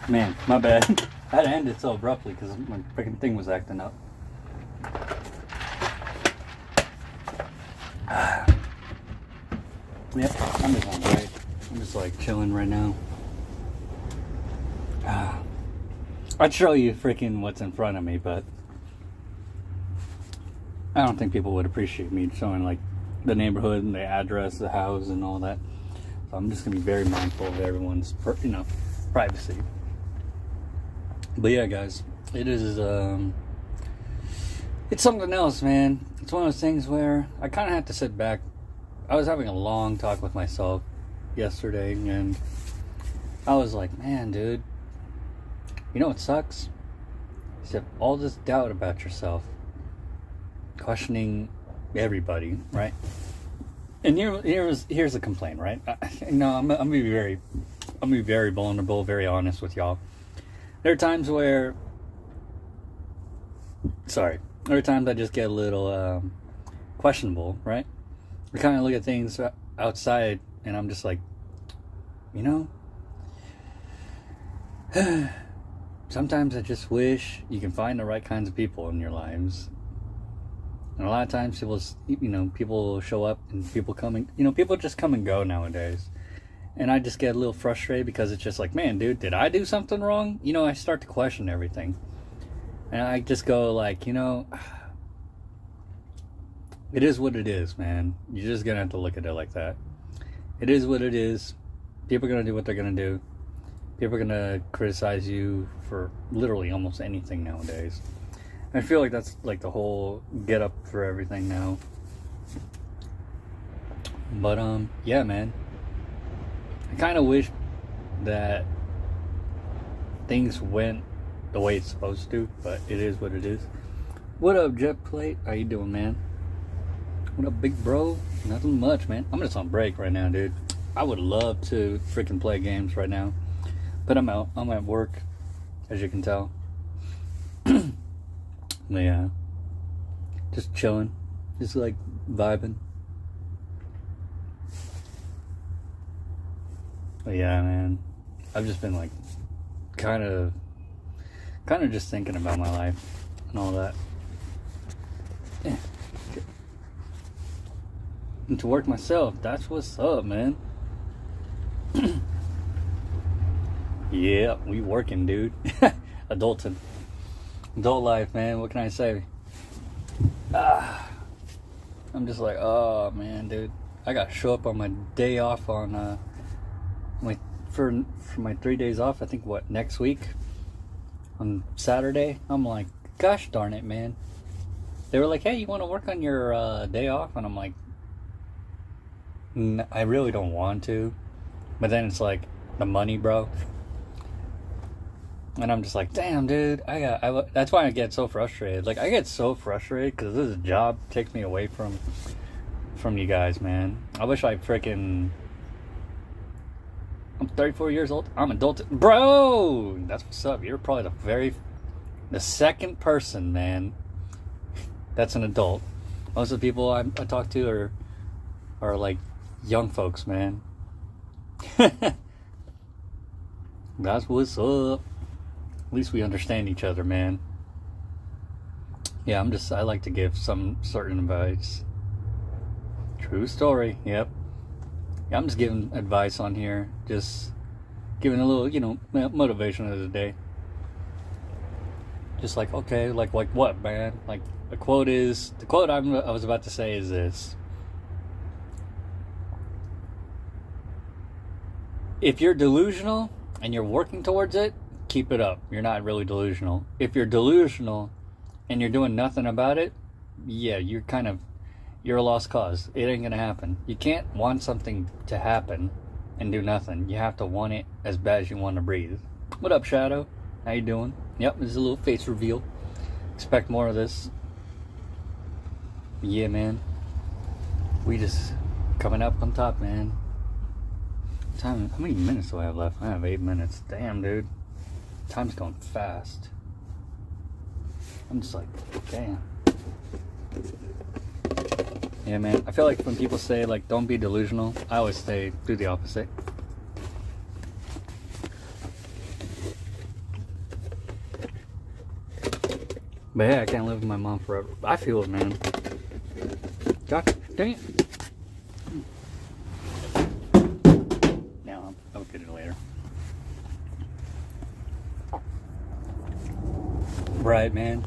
Man, my bad. I had to end it so abruptly because my freaking thing was acting up. Yep, I'm just on break. I'm just like chilling right now. I'd show you freaking what's in front of me, but I don't think people would appreciate me showing like the neighborhood and the address, the house, and all that. So I'm just gonna be very mindful of everyone's, privacy. But yeah, guys, it is it's something else, man. It's one of those things where I kind of have to sit back. I was having a long talk with myself yesterday, and I was like, man, dude, you know what sucks? You have all this doubt about yourself, questioning everybody, right? And here's a complaint, right? I'm gonna be very vulnerable, very honest with y'all. There are times I just get a little questionable, right? I kind of look at things outside, and I'm just like, sometimes I just wish you can find the right kinds of people in your lives. And a lot of times people show up and people just come and go nowadays. And I just get a little frustrated because it's just like, man, dude, did I do something wrong? I start to question everything. And I just go like, it is what it is, man. You're just going to have to look at it like that. It is what it is. People are going to do what they're going to do. People are going to criticize you for literally almost anything nowadays. I feel like that's like the whole get up for everything now. But yeah, man, I kind of wish that things went the way it's supposed to, but it is what it is. What up, Jet Plate? How you doing, man? What up, big bro? Nothing much, man. I'm just on break right now, dude. I would love to freaking play games right now, but I'm out. I'm at work, as you can tell. Yeah, just chilling, just like vibing. But yeah, man, I've just been like kind of just thinking about my life and all that. Yeah. And to work myself, that's what's up, man. Yeah, we working, dude. Adult life, man. What can I say? I'm just like, oh man, dude. I gotta show up on my day off on for my 3 days off. I think next week on Saturday. I'm like, gosh darn it, man. They were like, hey, you want to work on your day off? And I'm like, I really don't want to. But then it's like the money, bro. And I'm just like, damn, dude, that's why I get so frustrated. Like, I get so frustrated because this job takes me away from you guys, man. I wish I'm 34 years old. I'm adult. Bro, that's what's up. You're probably the second person, man, that's an adult. Most of the people I talk to are like young folks, man. That's what's up. At least we understand each other, man. Yeah, I like to give some certain advice. True story, yep. Yeah, I'm just giving advice on here. Just giving a little, motivation of the day. Just like, okay, like what, man? Like, the quote I was about to say is this. If you're delusional and you're working towards it, keep it up. You're not really delusional. If you're delusional and you're doing nothing about it, yeah, you're a lost cause. It ain't gonna happen. You can't want something to happen and do nothing. You have to want it as bad as you want to breathe. What up, Shadow? How you doing? Yep, this is a little face reveal. Expect more of this. Yeah, man. We just coming up on top, man. How many minutes do I have left? I have 8 minutes. Damn, dude. Time's going fast. I'm just like, damn. Yeah, man. I feel like when people say, like, don't be delusional, I always say, do the opposite. But yeah, I can't live with my mom forever. I feel it, man. God dang it. No, I'll get it later. Right, man.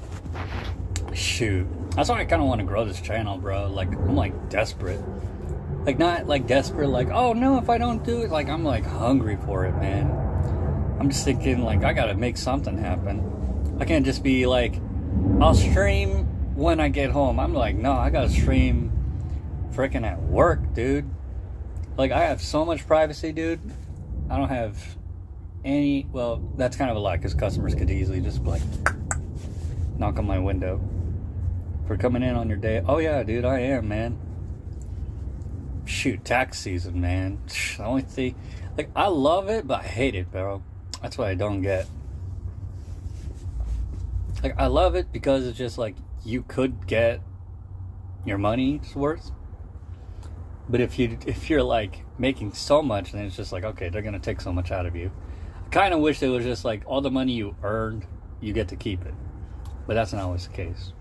Shoot. That's why I kind of want to grow this channel, bro. Like, I'm like desperate. Like, not like desperate, like, oh no, if I don't do it, like, I'm like hungry for it, man. I'm just thinking, like, I gotta make something happen. I can't just be like, I'll stream when I get home. I'm like, no, I gotta stream freaking at work, dude. Like, I have so much privacy, dude. I don't have any, well, that's kind of a lot, because customers could easily just like knock on my window for coming in on your day. Oh yeah, dude, I am, man. Shoot, tax season, man. The only thing, like, I love it, but I hate it, bro. That's what I don't get. Like, I love it because it's just like you could get your money's worth. But if you're like making so much, then it's just like, okay, they're gonna take so much out of you. I kind of wish it was just like all the money you earned, you get to keep it. But that's not always the case.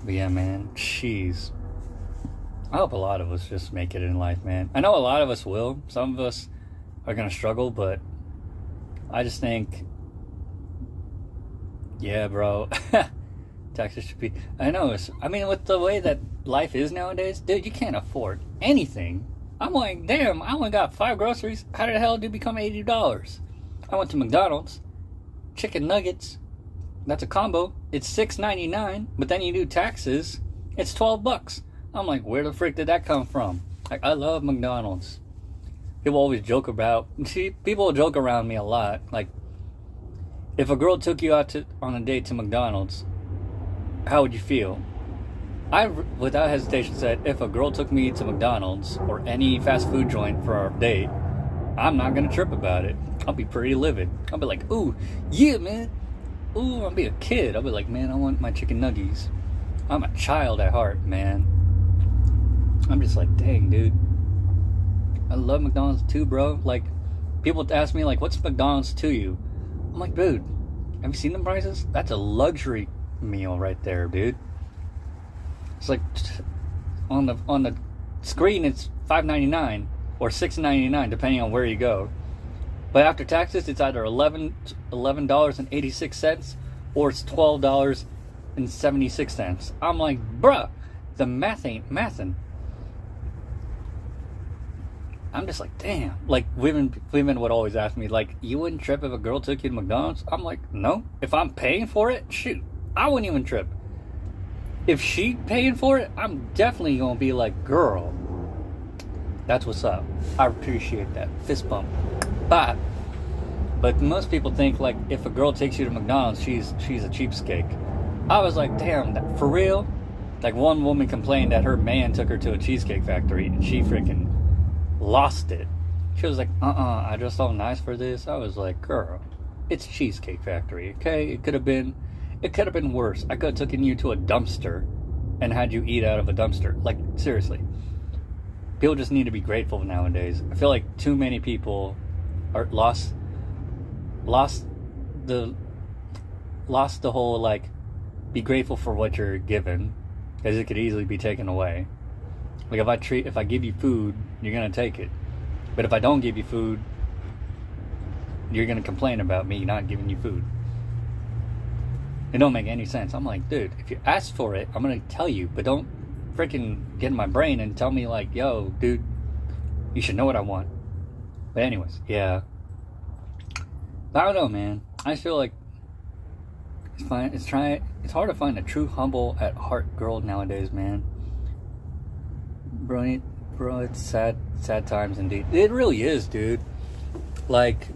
But yeah, man, jeez. I hope a lot of us just make it in life, man. I know a lot of us will. Some of us are gonna struggle, but I just think, yeah, bro. Taxes should be. I know. I mean, with the way that life is nowadays, dude, you can't afford anything. I'm like, damn, I only got 5 groceries. How the hell did it become $80? I went to McDonald's, chicken nuggets. That's a combo. It's $6.99, but then you do taxes. It's $12. I'm like, where the frick did that come from? Like, I love McDonald's. People always joke about. See, people joke around me a lot. Like, if a girl took you out on a date to McDonald's, how would you feel? I, without hesitation, said if a girl took me to McDonald's or any fast food joint for our date, I'm not gonna trip about it. I'll be pretty livid. I'll be like, ooh, yeah, man. Ooh, I'll be a kid. I'll be like, man, I want my chicken nuggies. I'm a child at heart, man. I'm just like, dang, dude. I love McDonald's too, bro. Like, people ask me, like, what's McDonald's to you? I'm like, dude, have you seen the prices? That's a luxury meal right there, dude. It's like, on the screen, it's $5.99 or $6.99, depending on where you go. But after taxes, it's either $11.86 or it's $12.76. I'm like, bruh, the math ain't mathin'. I'm just like, damn. Like, women would always ask me, like, you wouldn't trip if a girl took you to McDonald's? I'm like, no. If I'm paying for it, shoot, I wouldn't even trip. If she paying for it, I'm definitely gonna be like, girl, that's what's up. I appreciate that. Fist bump. But most people think, like, if a girl takes you to McDonald's, she's a cheapskate. I was like, damn, for real? Like, one woman complained that her man took her to a cheesecake factory and she freaking lost it. She was like, I dressed all nice for this. I was like, girl, it's Cheesecake Factory, okay? It could have been worse. I could have taken you to a dumpster and had you eat out of a dumpster. Like, seriously. People just need to be grateful nowadays. I feel like too many people are lost the whole, like, be grateful for what you're given, because it could easily be taken away. Like, if I give you food, you're gonna take it. But if I don't give you food, you're gonna complain about me not giving you food. It don't make any sense. I'm like, dude, if you ask for it, I'm gonna tell you, but don't freaking get in my brain and tell me, like, yo, dude, you should know what I want. But anyways, yeah. I don't know, man. I just feel like it's fine. It's hard to find a true humble at heart girl nowadays, man. Bro, it's sad times indeed. It really is, dude. Like,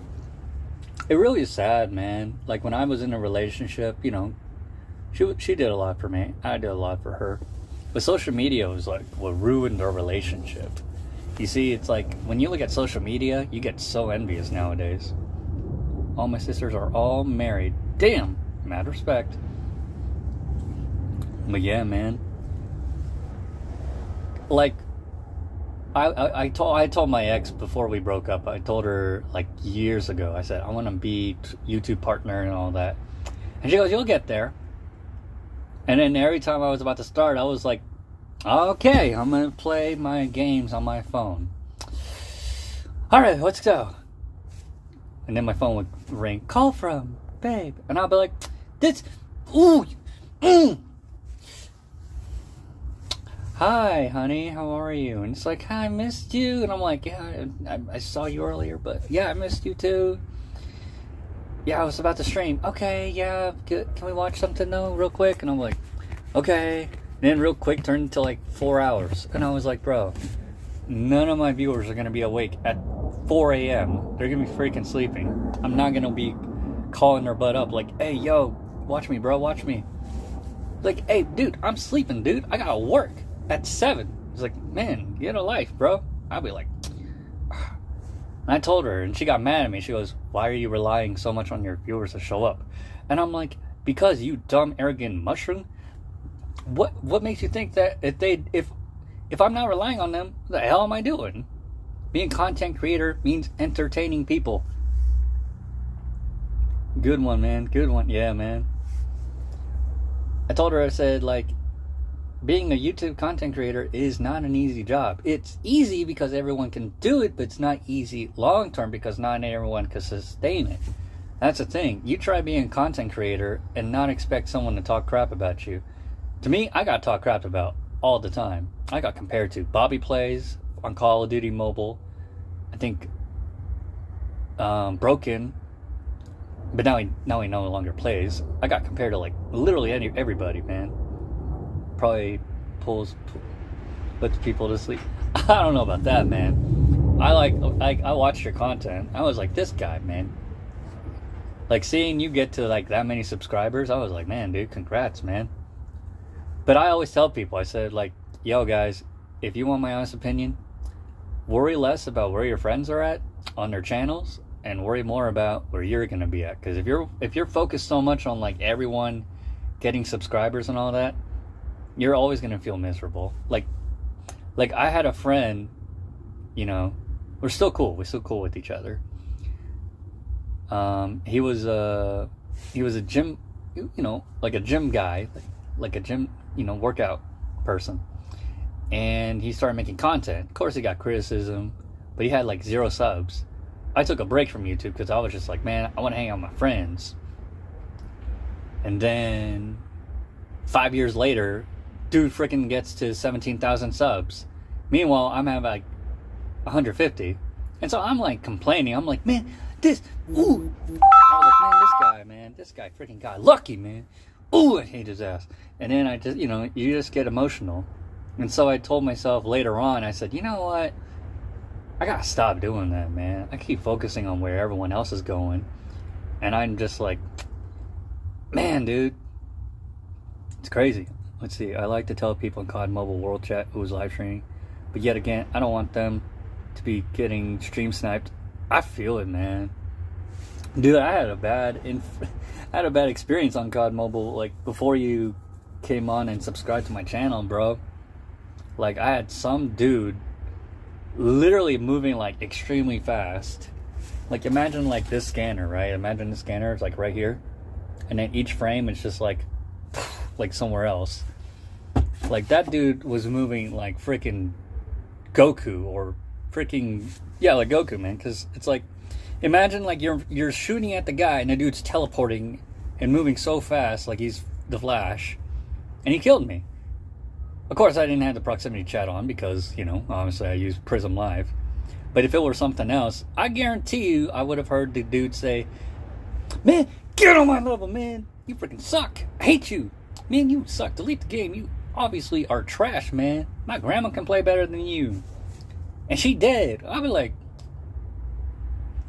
it really is sad, man. Like, when I was in a relationship, you know, she did a lot for me. I did a lot for her. But social media was like what ruined our relationship. You see, it's like when you look at social media, you get so envious nowadays. All my sisters are all married. Damn, mad respect. But yeah, man. Like, I told my ex before we broke up. I told her, like, years ago. I said, I want to be YouTube partner and all that. And she goes, you'll get there. And then every time I was about to start, I was like, okay, I'm going to play my games on my phone. All right, let's go. And then my phone would ring, call from, babe. And I'll be like, hi, honey, how are you? And it's like, hi, I missed you. And I'm like, yeah, I saw you earlier, but yeah, I missed you too. Yeah, I was about to stream. Okay, yeah, good. Can we watch something though, real quick? And I'm like, okay. And then real quick turned into like 4 hours. And I was like, bro, none of my viewers are going to be awake at 4 a.m. They're going to be freaking sleeping. I'm not going to be calling their butt up like, hey, yo, watch me, bro, watch me. Like, hey, dude, I'm sleeping, dude. I got to work at 7. He's like, man, get a life, bro. I'll be like, and I told her, and she got mad at me. She goes, why are you relying so much on your viewers to show up? And I'm like, because you dumb, arrogant mushroom. What makes you think that if I'm not relying on them, what the hell am I doing? Being a content creator means entertaining people. Good one, man. Good one. Yeah, man. I told her, I said, like, being a YouTube content creator is not an easy job. It's easy because everyone can do it, but it's not easy long term because not everyone can sustain it. That's the thing. You try being a content creator and not expect someone to talk crap about you. To me, I got talked crap about all the time. I got compared to Bobby Plays on Call of Duty Mobile. I think Broken, but now he no longer plays. I got compared to like literally everybody, man. Probably puts people to sleep. I don't know about that, man. I watched your content. I was like, this guy, man. Like seeing you get to like that many subscribers, I was like, man, dude, congrats, man. But I always tell people, I said, like, yo, guys, if you want my honest opinion, worry less about where your friends are at on their channels and worry more about where you're going to be at. Because if you're focused so much on, like, everyone getting subscribers and all that, you're always going to feel miserable. Like I had a friend, you know, we're still cool. We're still cool with each other. He was a gym, you know, like a gym guy, like a gym, you know, workout person. And he started making content. Of course, he got criticism, but he had like 0 subs. I took a break from YouTube because I was just like, man, I want to hang out with my friends. And then 5 years later, dude freaking gets to 17,000 subs. Meanwhile, I'm at like 150. And so I'm like complaining. I'm like, man, I was like, man, this guy freaking got lucky, man. Ooh, I hate his ass. And then I just, you know, you just get emotional. And so I told myself later on, I said, you know what? I gotta stop doing that, man. I keep focusing on where everyone else is going. And I'm just like, man, dude. It's crazy. Let's see. I like to tell people in COD Mobile World Chat who was live streaming. But yet again, I don't want them to be getting stream sniped. I feel it, man. Dude, I had a bad experience on COD Mobile, like, before you came on and subscribed to my channel, bro. Like, I had some dude literally moving, like, extremely fast. Like, imagine, like, this scanner, right? Imagine the scanner is, like, right here. And then each frame is just, like somewhere else. Like, that dude was moving like freaking Goku or freaking, yeah, like Goku, man. Because it's like, imagine like you're shooting at the guy and the dude's teleporting and moving so fast like he's the Flash, and he killed me. Of course, I didn't have the proximity chat on because, you know, obviously I use Prism Live. But if it were something else, I guarantee you I would have heard the dude say, man, get on my level, man. You freaking suck. I hate you. Man, you suck. Delete the game. You obviously are trash, man. My grandma can play better than you. And she dead. I'll be like,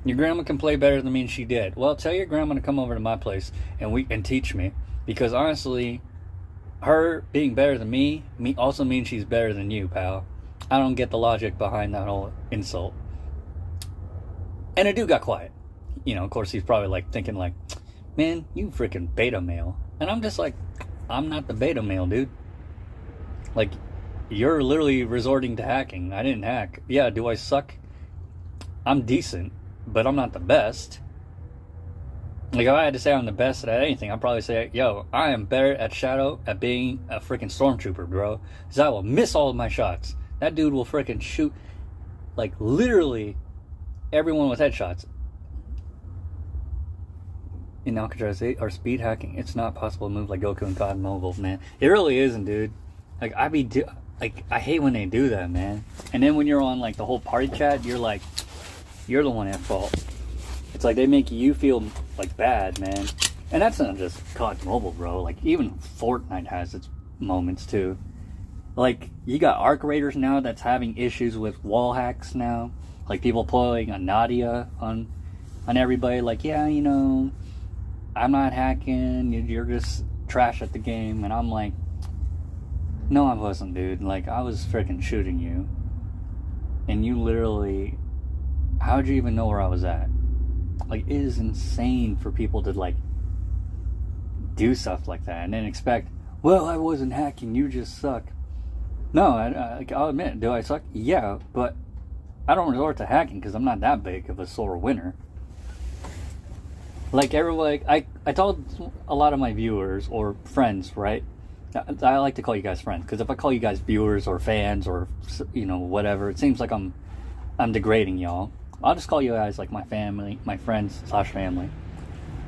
your grandma can play better than me and she dead. Well, tell your grandma to come over to my place and teach me. Because honestly, her being better than me also means she's better than you, pal. I don't get the logic behind that whole insult. And the dude got quiet. You know, of course, he's probably like thinking like, man, you freaking beta male. And I'm just like, I'm not the beta male, dude. Like, you're literally resorting to hacking. I didn't hack. Yeah, do I suck? I'm decent, but I'm not the best. Like, if I had to say I'm the best at anything, I'd probably say, yo, I am better at Shadow at being a freaking stormtrooper, bro. Because I will miss all of my shots. That dude will freaking shoot, like, literally everyone with headshots. In Alcatraz 8 or speed hacking, it's not possible to move like Goku and COD Mobile, man. It really isn't, dude. Like, I hate when they do that, man. And then when you're on, like, the whole party chat, you're like, you're the one at fault. It's like they make you feel like bad, man. And that's not just COD Mobile, bro. Like, even Fortnite has its moments too. Like, you got Arc Raiders now that's having issues with wall hacks now. Like, people pulling a Nadia on everybody. Like, yeah, you know, I'm not hacking. You're just trash at the game. And I'm like, no, I wasn't, dude. Like, I was freaking shooting you. And you literally, how'd you even know where I was at? Like, it is insane for people to, like, do stuff like that and then expect, well, I wasn't hacking, you just suck. No, I'll admit, do I suck? Yeah, but I don't resort to hacking because I'm not that big of a sore winner. Like, everyone, like, I told a lot of my viewers or friends, right? I like to call you guys friends because if I call you guys viewers or fans or, you know, whatever, it seems like I'm degrading y'all. I'll just call you guys like my family, my friends / family.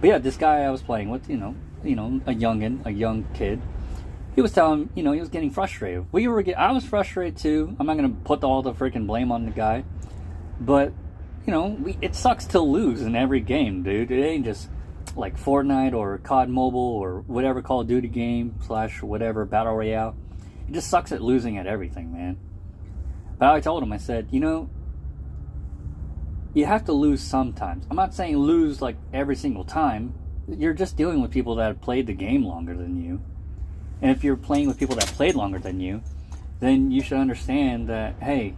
But yeah, this guy I was playing with, you know, a young kid. He was telling, you know, he was getting frustrated. I was frustrated too. I'm not gonna put all the freaking blame on the guy, but you know, it sucks to lose in every game, dude. It ain't just like Fortnite or COD Mobile or whatever Call of Duty game / whatever Battle Royale. It just sucks at losing at everything, man. But I told him, I said, you know, you have to lose sometimes. I'm not saying lose like every single time. You're just dealing with people that have played the game longer than you. And if you're playing with people that played longer than you, then you should understand that, hey,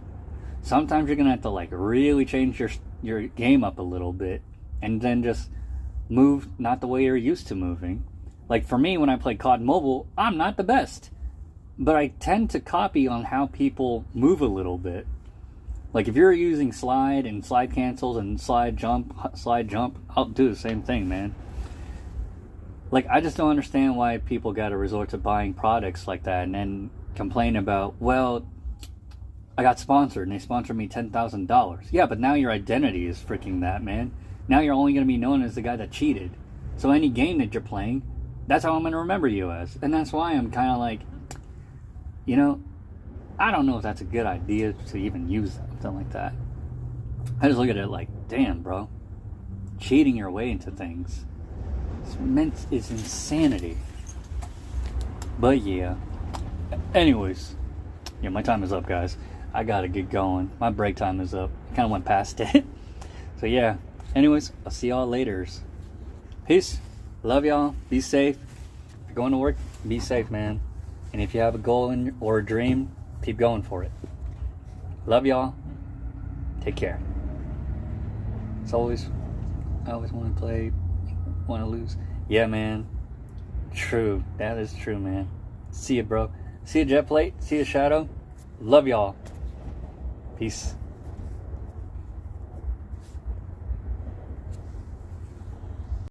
sometimes you're going to have to like really change your game up a little bit and then just move not the way you're used to moving. Like for me, when I play COD Mobile, I'm not the best. But I tend to copy on how people move a little bit. Like, if you're using slide and slide cancels and slide jump, I'll do the same thing, man. Like, I just don't understand why people got to resort to buying products like that and then complain about, well, I got sponsored and they sponsored me $10,000. Yeah, but now your identity is freaking that, man. Now you're only going to be known as the guy that cheated. So any game that you're playing, that's how I'm going to remember you as. And that's why I'm kind of like, you know, I don't know if that's a good idea to even use something like that. I just look at it like, damn, bro. Cheating your way into things. It's insanity. But yeah. Anyways. Yeah, my time is up, guys. I gotta get going. My break time is up. I kind of went past it. So yeah. Anyways, I'll see y'all later. Peace. Love y'all. Be safe. If you're going to work, be safe, man. And if you have a goal or a dream, keep going for it. Love y'all. Take care. I always want to play, want to lose. Yeah, man. True. That is true, man. See ya, bro. See ya, Jetplate. See ya, Shadow. Love y'all. Peace.